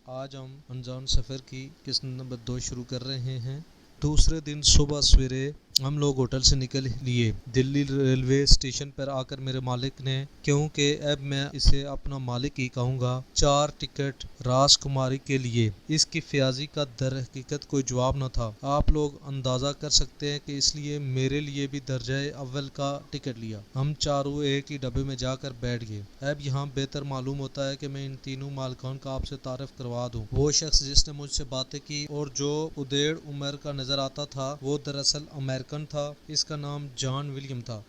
آج ہم انجان سفر کی قسط نمبر 2 شروع کر رہے ہیں۔ دوسرے دن صبح سویرے ہم لوگ ہوٹل سے نکل لیے۔ دلی ریلوے اسٹیشن پر آ کر میرے مالک نے، کیونکہ اب میں اسے اپنا مالک ہی کہوں گا، 4 ٹکٹ راج کماری کے لیے۔ اس کی فیاضی کا در حقیقت کوئی جواب نہ تھا۔ آپ لوگ اندازہ کر سکتے ہیں کہ اس لیے میرے لیے بھی درجہ اول کا ٹکٹ لیا۔ ہم چاروں ایک ہی ڈبے میں جا کر بیٹھ گئے۔ اب یہاں بہتر معلوم ہوتا ہے کہ میں ان تینوں مالکان کا آپ سے تعارف کروا دوں۔ وہ شخص جس نے مجھ سے باتیں کی اور جو ادیڑ عمر کا نظر آتا تھا، وہ دراصل امریکن تھا۔ اس کا نام جان ولیم تھا۔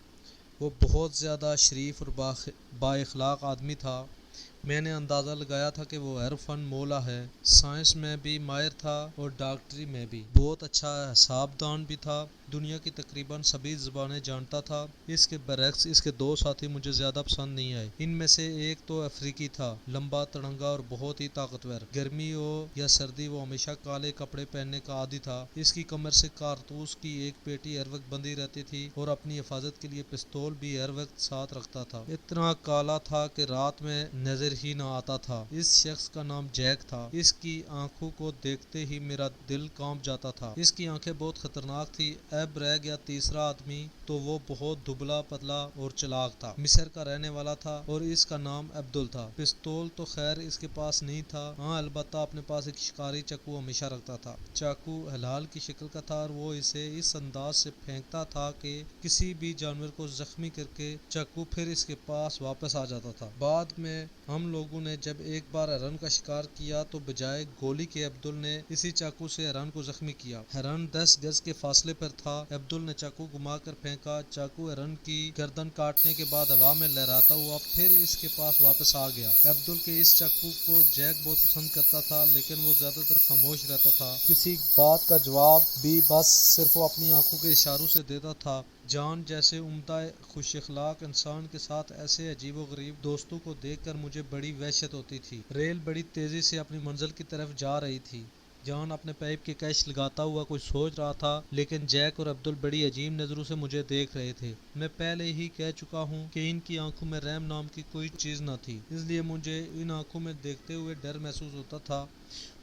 وہ بہت زیادہ شریف اور با اخلاق آدمی تھا۔ میں نے اندازہ لگایا تھا کہ وہ ہر فن مولا ہے۔ سائنس میں بھی ماہر تھا اور ڈاکٹری میں بھی۔ بہت اچھا حساب دان بھی تھا۔ دنیا کی تقریباً سبھی زبانیں جانتا تھا۔ اس کے برعکس اس کے 2 ساتھی مجھے زیادہ پسند نہیں آئے۔ ان میں سے ایک تو افریقی تھا، لمبا تڑنگا اور بہت ہی طاقتور۔ گرمی ہو یا سردی وہ ہمیشہ کالے کپڑے پہننے کا عادی تھا۔ اس کی کمر سے کارتوس کی ایک پیٹی ہر وقت بندھی رہتی تھی اور اپنی حفاظت کے لیے پستول بھی ہر وقت ساتھ رکھتا تھا۔ اتنا کالا تھا کہ رات میں نظر ہی نہ آتا تھا۔ اس شخص کا نام جیک تھا۔ اس کی آنکھوں کو دیکھتے ہی میرا دل کانپ جاتا تھا۔ اس کی آنکھیں بہت خطرناک تھی۔ اب رہ گیا تیسرا آدمی، تو وہ بہت دبلا پتلا اور چلاک تھا۔ مصر کا رہنے والا تھا اور اس کا نام عبدل تھا۔ پستول تو خیر اس کے پاس نہیں تھا، ہاں البتہ اپنے پاس ایک شکاری چاقو ہمیشہ رکھتا تھا۔ چاقو ہلال کی شکل کا تھا اور وہ اسے اس انداز سے پھینکتا تھا کہ کسی بھی جانور کو زخمی کر کے چاقو پھر اس کے پاس واپس آ جاتا تھا۔ بعد میں ہم لوگوں نے جب ایک بار ہرن کا شکار کیا تو بجائے گولی کے عبدل نے اسی چاقو سے ہرن کو زخمی کیا۔ ہرن 10 گز کے فاصلے پر تھا۔ عبدل نے چاقو گھما کر پھینکا۔ چاقو ہرن کی گردن کاٹنے کے بعد ہوا میں لہراتا ہوا پھر اس کے پاس واپس آ گیا۔ عبدل کے اس چاقو کو جیک بہت پسند کرتا تھا، لیکن وہ زیادہ تر خاموش رہتا تھا۔ کسی بات کا جواب بھی بس صرف وہ اپنی آنکھوں کے اشاروں سے دیتا تھا۔ جان جیسے عمدہ خوش اخلاق انسان کے ساتھ ایسے عجیب و غریب دوستوں کو دیکھ کر مجھے بڑی وحشت ہوتی تھی۔ ریل بڑی تیزی سے اپنی منزل کی طرف جا رہی تھی۔ جان اپنے پائپ کی کیش لگاتا ہوا کچھ سوچ رہا تھا، لیکن جیک اور عبدل بڑی عجیب نظروں سے مجھے دیکھ رہے تھے۔ میں پہلے ہی کہہ چکا ہوں کہ ان کی آنکھوں میں رحم نام کی کوئی چیز نہ تھی، اس لیے مجھے ان آنکھوں میں دیکھتے ہوئے ڈر محسوس ہوتا تھا۔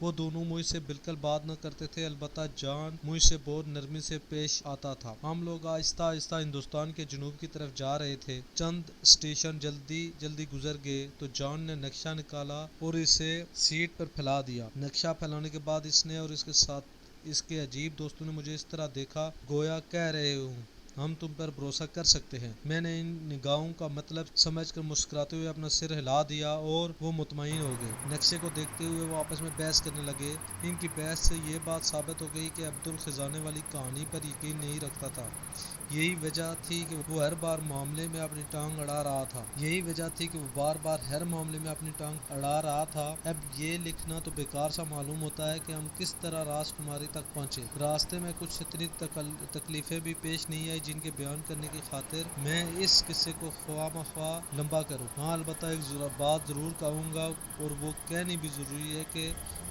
وہ دونوں مجھ سے بالکل بات نہ کرتے تھے، البتہ جان مجھ سے بہت نرمی سے پیش آتا تھا۔ ہم لوگ آہستہ آہستہ ہندوستان کے جنوب کی طرف جا رہے تھے۔ چند اسٹیشن جلدی گزر گئے تو جان نے نقشہ نکالا اور اسے سیٹ پر پھیلا دیا۔ نقشہ پھیلانے کے بعد اس نے اور اس کے ساتھ اس کے عجیب دوستوں نے مجھے اس طرح دیکھا گویا کہہ رہے ہوں، ہم تم پر بھروسہ کر سکتے ہیں۔ میں نے ان نگاہوں کا مطلب سمجھ کر مسکراتے ہوئے اپنا سر ہلا دیا اور وہ مطمئن ہو گئے۔ نقشے کو دیکھتے ہوئے وہ آپس میں بحث کرنے لگے۔ ان کی بحث سے یہ بات ثابت ہو گئی کہ عبدل خزانے والی کہانی پر یقین نہیں رکھتا تھا۔ یہی وجہ تھی کہ وہ ہر بار معاملے میں اپنی ٹانگ اڑا رہا تھا۔ اب یہ لکھنا تو بیکار سا معلوم ہوتا ہے کہ ہم کس طرح راج کماری تک پہنچے۔ راستے میں کچھ اتنی تکلیفیں بھی پیش نہیں آئی جن کے بیان کرنے کی خاطر میں اس قصے کو خواہ مخواہ لمبا کروں۔ ہاں البتہ ایک بات ضرور کہوں گا اور وہ کہنی بھی ضروری ہے کہ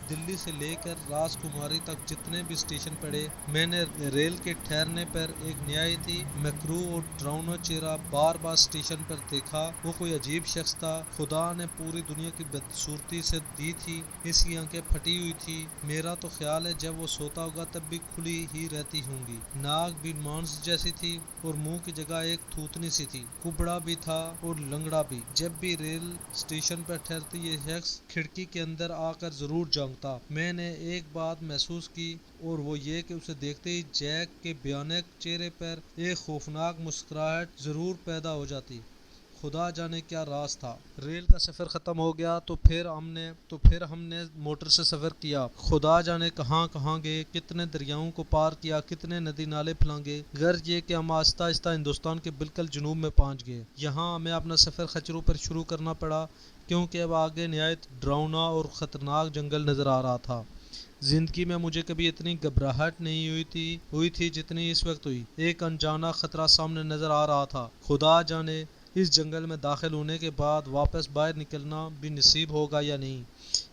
دلی سے لے کر راج کماری تک جتنے بھی اسٹیشن پڑے، میں نے ریل کے ٹھہرنے پر ایک نہایت ہی مکروہ اور ڈراؤنا چہرہ بار بار اسٹیشن پر دیکھا۔ وہ کوئی عجیب شخص تھا۔ خدا نے پوری دنیا کی بدصورتی سے دی تھی۔ اس کی آنکھیں پھٹی ہوئی تھی۔ میرا تو خیال ہے جب وہ سوتا ہوگا تب بھی کھلی ہی رہتی ہوں گی۔ ناک بھی مانس جیسی تھی اور منہ کی جگہ ایک تھوتنی سی تھی۔ کبڑا بھی تھا اور لنگڑا بھی۔ جب بھی ریل اسٹیشن پر ٹھہرتی یہ شخص کھڑکی کے اندر آ کر ضرور جھانکتا۔ میں نے ایک بات محسوس کی اور وہ یہ کہ اسے دیکھتے ہی جیک کے بھیانک چہرے پر ایک خوفناک مسکراہٹ ضرور پیدا ہو جاتی۔ خدا جانے کیا راز تھا۔ ریل کا سفر ختم ہو گیا تو پھر ہم نے موٹر سے سفر کیا۔ خدا جانے کہاں کہاں گئے، کتنے دریاؤں کو پار کیا، کتنے ندی نالے پھلانگے۔ غرض یہ کہ ہم آہستہ آہستہ ہندوستان کے بالکل جنوب میں پہنچ گئے۔ یہاں ہمیں اپنا سفر خچروں پر شروع کرنا پڑا، کیونکہ اب آگے نہایت ڈراؤنا اور خطرناک جنگل نظر آ رہا تھا۔ زندگی میں مجھے کبھی اتنی گھبراہٹ نہیں ہوئی تھی جتنی اس وقت ہوئی۔ ایک انجانا خطرہ سامنے نظر آ رہا تھا۔ خدا جانے اس جنگل میں داخل ہونے کے بعد واپس باہر نکلنا بھی نصیب ہوگا یا نہیں۔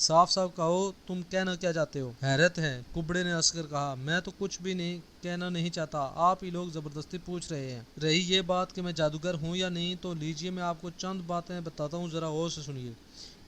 صاف صاف کہو تم کہنا کیا چاہتے ہو؟ حیرت ہے، کبڑے نے ہنس کر کہا، میں تو کچھ بھی نہیں کہنا نہیں چاہتا، آپ ہی لوگ زبردستی پوچھ رہے ہیں۔ رہی یہ بات کہ میں جادوگر ہوں یا نہیں، تو لیجئے میں آپ کو چند باتیں بتاتا ہوں، ذرا غور سے سنیے۔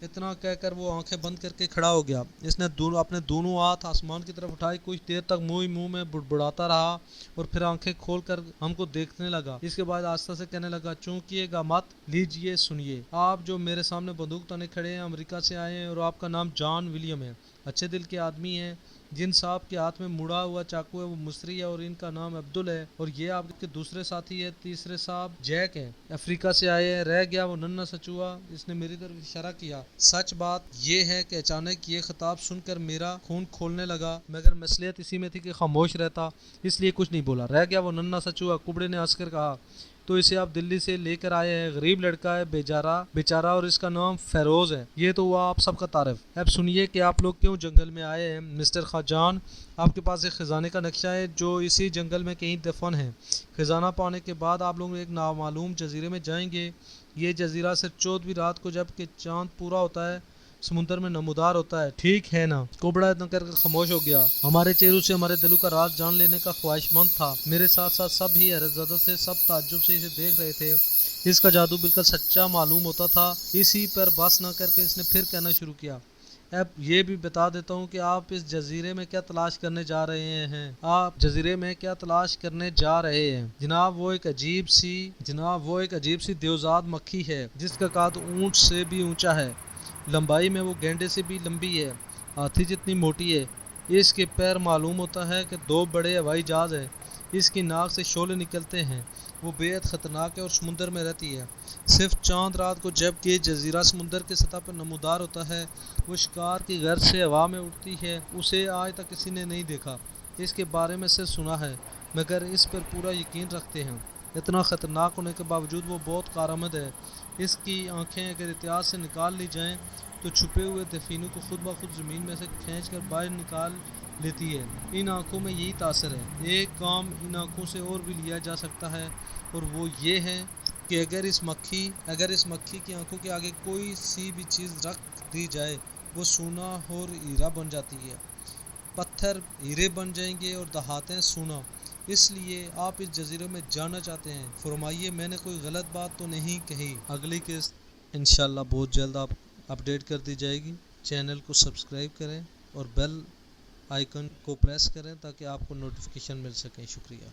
اتنا کہہ کر وہ آنکھیں بند کر کے کھڑا ہو گیا۔ اس نے اپنے دونوں ہاتھ آسمان کی طرف اٹھائے، کچھ دیر تک منہ میں بڑبڑاتا رہا اور پھر آنکھیں کھول کر ہم کو دیکھنے لگا۔ اس کے بعد آہستہ سے کہنے لگا، چونکیے گا مت، لیجئے سنیے۔ آپ جو میرے سامنے بندوق تانے کھڑے ہیں، امریکہ سے آئے ہیں اور آپ کا نام جان ولیم ہے، اچھے دل کے آدمی ہیں۔ جن صاحب کے ہاتھ میں مڑا ہوا چاقو ہے وہ مصری ہے اور ان کا نام عبدل ہے، اور یہ آپ کے دوسرے ساتھی ہے، تیسرے صاحب جیک ہے، افریقہ سے آئے ہیں۔ رہ گیا وہ ننھا سچوا، اس نے میری طرف اشارہ کیا۔ سچ بات یہ ہے کہ اچانک یہ خطاب سن کر میرا خون کھولنے لگا، مگر مصلحت اسی میں تھی کہ خاموش رہتا، اس لیے کچھ نہیں بولا۔ رہ گیا وہ ننھا سچوا، کبڑے نے ہنس کر کہا، تو اسے آپ دلی سے لے کر آئے ہیں، غریب لڑکا ہے، بیچارہ، اور اس کا نام فیروز ہے۔ یہ تو ہوا آپ سب کا تعارف۔ اب سنیے کہ آپ لوگ کیوں جنگل میں آئے ہیں۔ مسٹر خاجان، آپ کے پاس ایک خزانے کا نقشہ ہے جو اسی جنگل میں کہیں دفن ہے۔ خزانہ پانے کے بعد آپ لوگ ایک نامعلوم جزیرے میں جائیں گے۔ یہ جزیرہ صرف 14ویں رات کو جب کہ چاند پورا ہوتا ہے سمندر میں نمودار ہوتا ہے، ٹھیک ہے نا؟ کوبڑا اتنا کر کے خاموش ہو گیا۔ ہمارے چہروں سے ہمارے دلوں کا راز جان لینے کا خواہش مند تھا۔ میرے ساتھ ساتھ سب ہی حیرت زدہ تھے، سب تعجب سے اسے دیکھ رہے تھے۔ اس کا جادو بالکل سچا معلوم ہوتا تھا۔ اسی پر بس نہ کر کے اس نے پھر کہنا شروع کیا، اب یہ بھی بتا دیتا ہوں کہ آپ اس جزیرے میں کیا تلاش کرنے جا رہے ہیں۔ آپ جزیرے میں کیا تلاش کرنے جا رہے ہیں جناب؟ وہ ایک عجیب سی دیوزاد مکھی ہے جس کا قد اونٹ سے بھی اونچا ہے، لمبائی میں وہ گینڈے سے بھی لمبی ہے، ہاتھی جتنی موٹی ہے۔ اس کے پیر معلوم ہوتا ہے کہ 2 بڑے ہوائی جہاز ہیں۔ اس کی ناک سے شعلے نکلتے ہیں۔ وہ بے حد خطرناک ہے اور سمندر میں رہتی ہے۔ صرف چاند رات کو جب کہ جزیرہ سمندر کی سطح پر نمودار ہوتا ہے، وہ شکار کی غرض سے ہوا میں اڑتی ہے۔ اسے آج تک کسی نے نہیں دیکھا، اس کے بارے میں صرف سنا ہے، مگر اس پر پورا یقین رکھتے ہیں۔ اتنا خطرناک ہونے کے باوجود وہ بہت کارآمد ہے۔ اس کی آنکھیں اگر احتیاط سے نکال لی جائیں تو چھپے ہوئے دفینوں کو خود بخود زمین میں سے کھینچ کر باہر نکال لیتی ہے۔ ان آنکھوں میں یہی تاثر ہے۔ ایک کام ان آنکھوں سے اور بھی لیا جا سکتا ہے، اور وہ یہ ہے کہ اگر اس مکھی کی آنکھوں کے آگے کوئی سی بھی چیز رکھ دی جائے، وہ سونا اور ہیرا بن جاتی ہے۔ پتھر ہیرے بن جائیں گے اور دھاتیں سونا۔ اس لیے آپ اس جزیرے میں جانا چاہتے ہیں۔ فرمائیے، میں نے کوئی غلط بات تو نہیں کہی؟ اگلی قسط انشاءاللہ بہت جلد آپ اپڈیٹ کر دی جائے گی۔ چینل کو سبسکرائب کریں اور بیل آئیکن کو پریس کریں تاکہ آپ کو نوٹیفیکیشن مل سکیں۔ شکریہ۔